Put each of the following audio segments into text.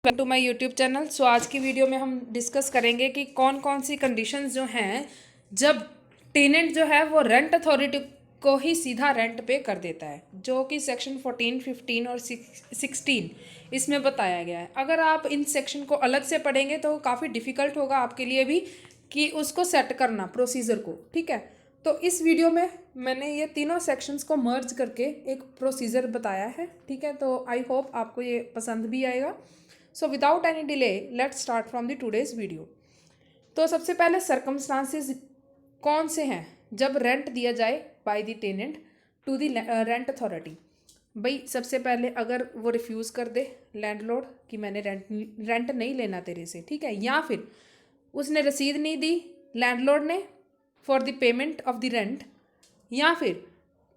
Welcome to my YouTube channel. आज की video में हम डिस्कस करेंगे कि कौन कौन सी कंडीशंस जो हैं जब टेनेंट जो है वो रेंट अथॉरिटी को ही सीधा रेंट पे कर देता है, जो कि सेक्शन 14, 15 और 16 इसमें बताया गया है। अगर आप इन सेक्शन को अलग से पढ़ेंगे तो काफ़ी डिफ़िकल्ट होगा आपके लिए भी कि उसको सेट करना प्रोसीजर को, ठीक है। तो इस वीडियो में मैंने ये तीनों सेक्शंस को मर्ज करके एक प्रोसीजर बताया है, ठीक है। तो आई होप आपको ये पसंद भी आएगा। So without any delay let's start from the today's video. तो सबसे पहले सर्कमस्टांसेस कौन से हैं जब रेंट दिया जाए by the tenant to the rent authority. भाई सबसे पहले अगर वो रिफ्यूज़ कर दे लैंडलॉर्ड कि मैंने रेंट नहीं लेना तेरे से, ठीक है, या फिर उसने रसीद नहीं दी लैंडलॉर्ड ने for the payment of the rent, या फिर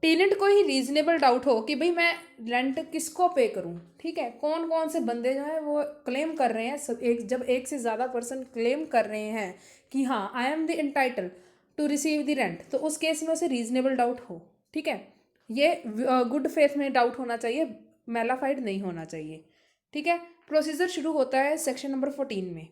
टेनेंट को ही रीजनेबल डाउट हो कि भाई मैं रेंट किसको पे करूं, ठीक है। कौन कौन से बंदे जो हैं वो क्लेम कर रहे हैं, सब जब एक से ज़्यादा पर्सन क्लेम कर रहे हैं कि हाँ I am the entitle to receive the rent, तो उस केस में उसे रीजनेबल डाउट हो, ठीक है। ये गुड फेथ में डाउट होना चाहिए, मेलाफाइड नहीं होना चाहिए, ठीक है। प्रोसीजर शुरू होता है सेक्शन नंबर 14 में।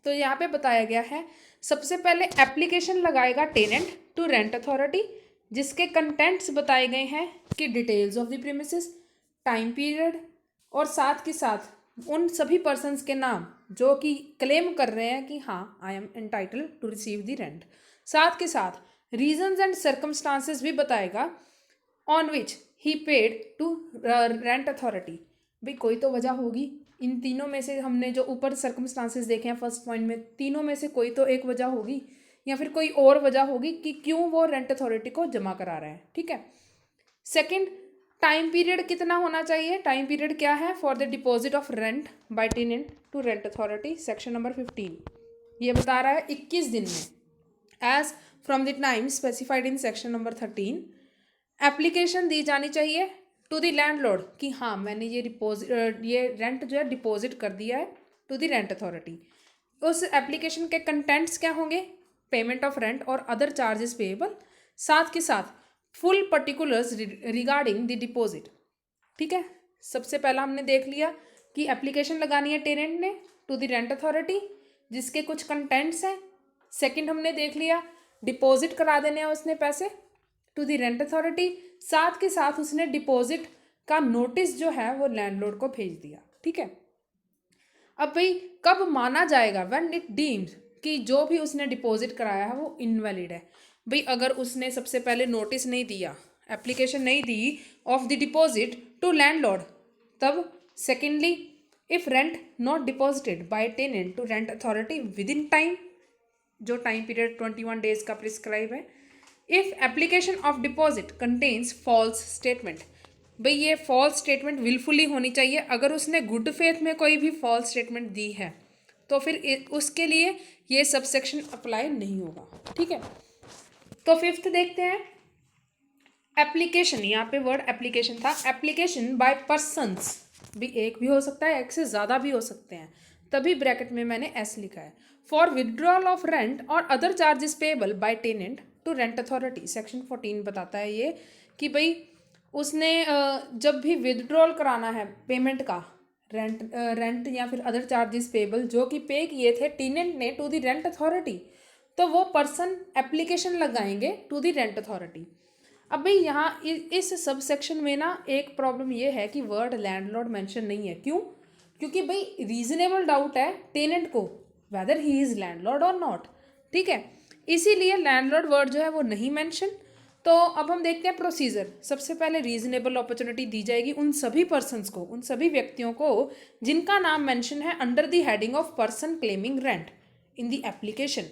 तो यहाँ पे बताया गया है सबसे पहले एप्लीकेशन लगाएगा टेनेंट टू रेंट अथॉरिटी, जिसके कंटेंट्स बताए गए हैं कि details of the premises, time period, और साथ के साथ उन सभी पर्सन्स के नाम जो कि क्लेम कर रहे हैं कि हाँ I am entitle to receive the rent. साथ के साथ रीजंस एंड सर्कमस्टांसेस भी बताएगा on which he paid to rent authority. भाई कोई तो वजह होगी, इन तीनों में से हमने जो ऊपर सर्कमस्टांसेस देखे हैं फर्स्ट पॉइंट में, तीनों में से कोई तो एक वजह होगी या फिर कोई और वजह होगी कि क्यों वो रेंट अथॉरिटी को जमा करा रहा है, ठीक है। सेकंड, टाइम पीरियड कितना होना चाहिए। टाइम पीरियड क्या है for the deposit of rent by tenant to rent authority, section number 15 ये बता रहा है 21 दिन में, as from the time specified in section number 13। Application दी जानी चाहिए टू द लैंडलॉर्ड कि हाँ मैंने ये रेंट जो है डिपॉजिट कर दिया है टू द रेंट अथॉरिटी। उस एप्लीकेशन के कंटेंट्स क्या होंगे, पेमेंट ऑफ रेंट और अदर चार्जेस पेएबल, साथ के साथ full particulars regarding the deposit, ठीक है। सबसे पहला हमने देख लिया कि एप्लीकेशन लगानी है टेनेंट ने टू द रेंट अथॉरिटी, जिसके कुछ कंटेंट्स हैं। सेकंड हमने देख लिया डिपॉजिट करा देने हैं उसने पैसे टू द रेंट अथॉरिटी, साथ के साथ उसने डिपॉजिट का नोटिस जो है वो लैंडलॉर्ड को भेज दिया, ठीक है। अब भाई कब माना जाएगा, व्हेन इट डीम्ड कि जो भी उसने डिपॉजिट कराया है वो इनवैलिड है। भाई अगर उसने सबसे पहले नोटिस नहीं दिया, एप्लीकेशन नहीं दी of the deposit to landlord, तब secondly if rent not deposited by tenant to rent authority within time, जो टाइम पीरियड 21 डेज का प्रिस्क्राइब है। If application of deposit contains false statement, भाई ये फॉल्स स्टेटमेंट विलफुली होनी चाहिए। अगर उसने गुड फेथ में कोई भी फॉल्स स्टेटमेंट दी है तो फिर उसके लिए ये सब सेक्शन अप्लाई नहीं होगा, ठीक है। तो फिफ्थ देखते हैं एप्लीकेशन, यहाँ पे वर्ड एप्लीकेशन था। एप्लीकेशन बाय पर्सन्स, भी एक भी हो सकता है, एक से ज़्यादा भी हो सकते हैं, तभी ब्रैकेट में मैंने एस लिखा है। फॉर विड्रॉल ऑफ रेंट और other charges payable by tenant to rent authority, section 14 बताता है ये कि भाई उसने जब भी विदड्रॉल कराना है पेमेंट का, रेंट या फिर अदर चार्जेस पेएबल जो कि पे किए थे टेनेंट ने टू द रेंट अथॉरिटी, तो वो पर्सन एप्लीकेशन लगाएंगे टू द रेंट अथॉरिटी। अब भाई यहाँ इस सब सेक्शन में ना एक प्रॉब्लम ये है कि वर्ड लैंडलॉर्ड मेंशन नहीं है। क्यों? क्योंकि भाई रीजनेबल डाउट है टेनेंट को वेदर ही इज लैंडलॉर्ड और नॉट, ठीक है, इसीलिए लैंडलॉर्ड वर्ड जो है वो नहीं मेंशन। तो अब हम देखते हैं प्रोसीजर। सबसे पहले रीजनेबल अपॉर्चुनिटी दी जाएगी उन सभी पर्सन्स को, उन सभी व्यक्तियों को जिनका नाम मेंशन है under the heading of person claiming rent in the application.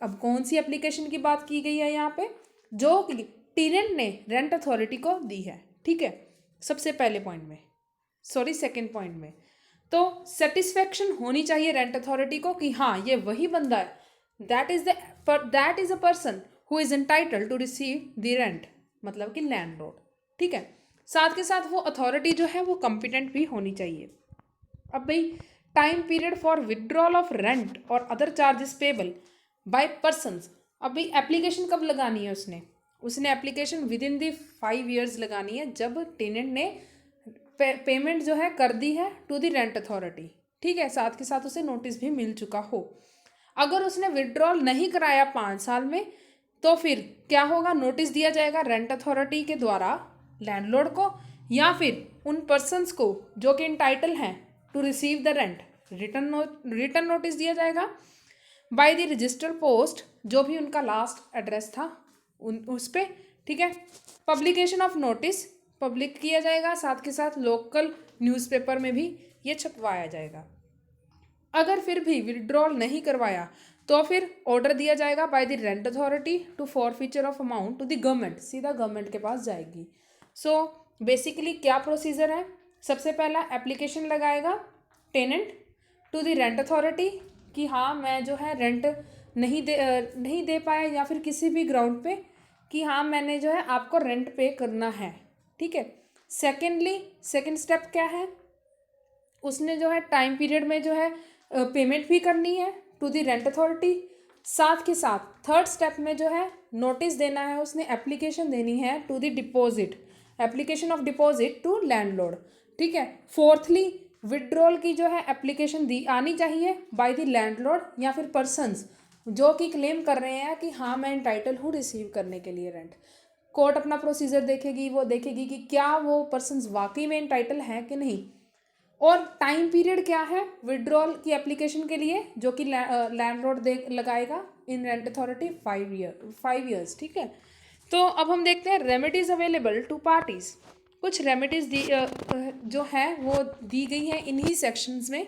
अब कौन सी एप्लीकेशन की बात की गई है यहाँ पे, जो टेनेंट ने रेंट अथॉरिटी को दी है, ठीक है, सबसे पहले पॉइंट में, सॉरी सेकंड पॉइंट में। तो सेटिस्फेक्शन होनी चाहिए रेंट अथॉरिटी को कि हाँ ये वही बंदा है, that is a person who is entitle to receive the rent, मतलब कि लैंडलॉर्ड, ठीक है। साथ के साथ वो अथॉरिटी जो है वो कॉम्पिटेंट भी होनी चाहिए। अब भाई time period for withdrawal of rent और other charges payable by persons, अब भाई एप्लीकेशन कब लगानी है उसने application within the 5 years लगानी है, जब टेनेंट ने पेमेंट जो है कर दी है टू द रेंट अथॉरिटी, ठीक है, साथ के साथ उसे नोटिस भी मिल चुका हो। अगर उसने विड्रॉल नहीं कराया 5 साल में, तो फिर क्या होगा, नोटिस दिया जाएगा रेंट अथॉरिटी के द्वारा लैंडलॉर्ड को, या फिर उन पर्सन्स को जो कि इंटाइटल हैं to receive the rent, return notice दिया जाएगा बाय द रजिस्टर पोस्ट, जो भी उनका लास्ट एड्रेस था उस पर। ठीक है, पब्लिकेशन ऑफ नोटिस पब्लिक किया जाएगा, साथ के साथ लोकल न्यूज़पेपर में भी ये छपवाया जाएगा। अगर फिर भी विड्रॉल नहीं करवाया तो फिर ऑर्डर दिया जाएगा by the rent authority to forfeiture of amount to the government, सीधा गवर्नमेंट के पास जाएगी। सो बेसिकली क्या प्रोसीजर है, सबसे पहला एप्लीकेशन लगाएगा tenant to the rent authority कि हाँ मैं जो है रेंट नहीं दे पाया, या फिर किसी भी ग्राउंड पे कि हाँ मैंने जो है आपको रेंट पे करना है। ठीक है, सेकेंड स्टेप क्या है, उसने जो है टाइम पीरियड में जो है पेमेंट भी करनी है टू द रेंट अथॉरिटी। साथ के साथ थर्ड स्टेप में जो है नोटिस देना है, उसने एप्लीकेशन देनी है to the deposit, application of deposit to landlord. ठीक है, फोर्थली विड्रॉल की जो है एप्लीकेशन दी आनी चाहिए बाय द लैंडलॉर्ड या फिर पर्सन्स जो कि क्लेम कर रहे हैं कि हाँ मैं इंटाइटल हूँ रिसीव करने के लिए रेंट। कोर्ट अपना प्रोसीजर देखेगी, वो देखेगी कि क्या वो पर्सन्स वाकई में इंटाइटल हैं कि नहीं, और टाइम पीरियड क्या है विड्रॉल की एप्लीकेशन के लिए जो कि लैंडलॉर्ड लगाएगा इन रेंट अथॉरिटी 5 ईयर्स। ठीक है, तो अब हम देखते हैं रेमेडीज अवेलेबल टू पार्टीज। कुछ रेमेडीज जो है वो दी गई हैं इन्हीं सेक्शंस में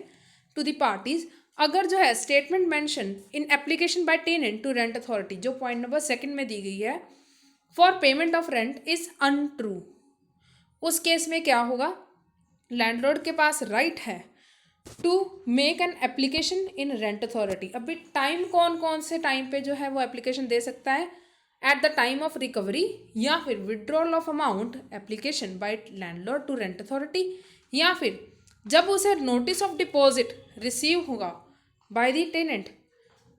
टू द पार्टीज। अगर जो है statement mention in application by tenant to rent authority, जो पॉइंट नंबर 2 में दी गई है, for payment of rent is untrue, उस केस में क्या होगा, लैंडलॉर्ड के पास राइट है to make an application in rent authority. अभी टाइम कौन से टाइम पे जो है वो एप्लीकेशन दे सकता है, at the time of recovery या फिर withdrawal of amount application by landlord to rent authority, या फिर जब उसे नोटिस ऑफ डिपॉजिट रिसीव होगा बाय द टेनेंट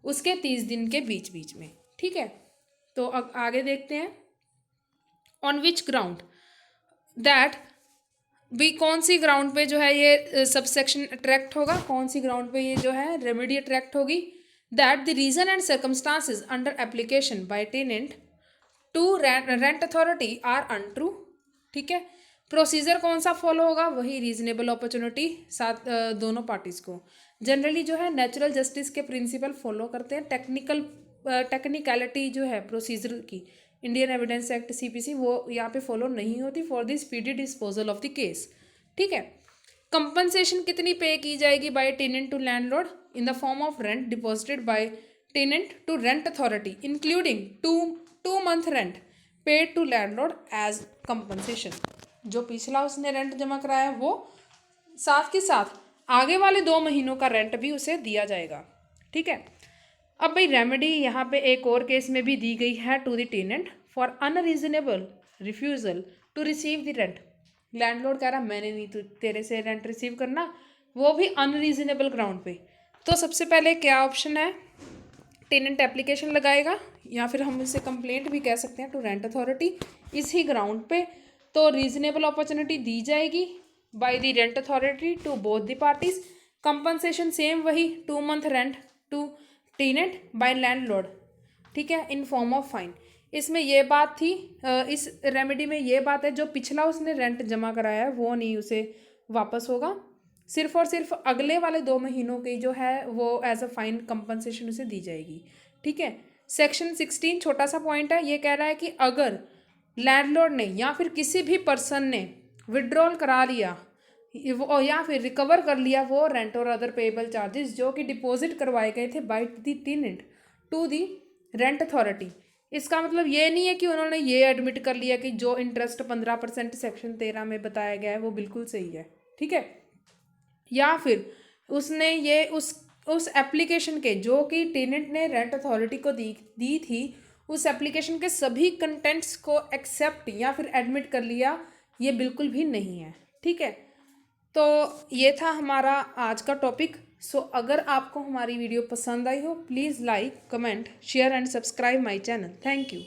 उसके 30 दिन के बीच में। ठीक है, तो अब आगे देखते हैं, ऑन विच ग्राउंड दैट, भी कौन सी ग्राउंड पे जो है ये सबसेक्शन अट्रैक्ट होगा, कौन सी ग्राउंड पे ये जो है रेमेडी अट्रैक्ट होगी, that the reason and circumstances under application by tenant to rent authority are untrue. ठीक है, प्रोसीजर कौन सा फॉलो होगा, वही रीजनेबल अपॉर्चुनिटी, साथ दोनों पार्टीज को जनरली जो है नेचुरल जस्टिस के प्रिंसिपल फॉलो करते हैं। टेक्निकलिटी जो है प्रोसीजर की, इंडियन एविडेंस एक्ट सीपीसी, वो यहाँ पे फॉलो नहीं होती for the speedy disposal of the case. ठीक है, कंपनसेशन कितनी पे की जाएगी by tenant to landlord in the form of rent deposited by tenant to rent authority including 2 month rent paid to landlord as compensation. जो पिछला उसने rent जमा कराया वो, साथ के साथ आगे वाले 2 महीनों का रेंट भी उसे दिया जाएगा। ठीक है, अब भाई रेमेडी यहाँ पे एक और केस में भी दी गई है to the tenant for unreasonable refusal to receive the rent. Landlord कह रहा मैंने नहीं तेरे से रेंट रिसीव करना, वो भी अनरीजनेबल ग्राउंड पे। तो सबसे पहले क्या ऑप्शन है, टेनेंट एप्लीकेशन लगाएगा या फिर हम इसे कंप्लेंट भी कह सकते हैं टू रेंट अथॉरिटी इसी ग्राउंड पे, तो रीजनेबल अपॉर्चुनिटी दी जाएगी by the rent authority to both the parties. Compensation same वही 2 month rent to tenant by landlord. ठीक है, इन फॉर्म ऑफ फाइन। इसमें ये बात थी, इस रेमेडी में ये बात है, जो पिछला उसने रेंट जमा कराया है वो नहीं उसे वापस होगा, सिर्फ और सिर्फ अगले वाले 2 महीनों की जो है वो एज अ फाइन कंपनसेशन उसे दी जाएगी। ठीक है, सेक्शन 16 छोटा सा पॉइंट है, ये कह रहा है कि अगर लैंडलॉर्ड ने या फिर किसी भी पर्सन ने विड्रॉल करा लिया या फिर रिकवर कर लिया वो रेंट और अदर पेएबल चार्जेस जो कि डिपॉजिट करवाए गए थे by the tenant to the rent authority. इसका मतलब ये नहीं है कि उन्होंने ये एडमिट कर लिया कि जो इंटरेस्ट 15% सेक्शन 13 में बताया गया है वो बिल्कुल सही है। ठीक है, या फिर उसने ये उस एप्लीकेशन के जो कि टेनेंट ने रेंट अथॉरिटी को दी थी उस एप्लीकेशन के सभी कंटेंट्स को एक्सेप्ट या फिर एडमिट कर लिया, ये बिल्कुल भी नहीं है। ठीक है, तो ये था हमारा आज का टॉपिक। सो अगर आपको हमारी वीडियो पसंद आई हो please like, comment, share and subscribe my channel. Thank you.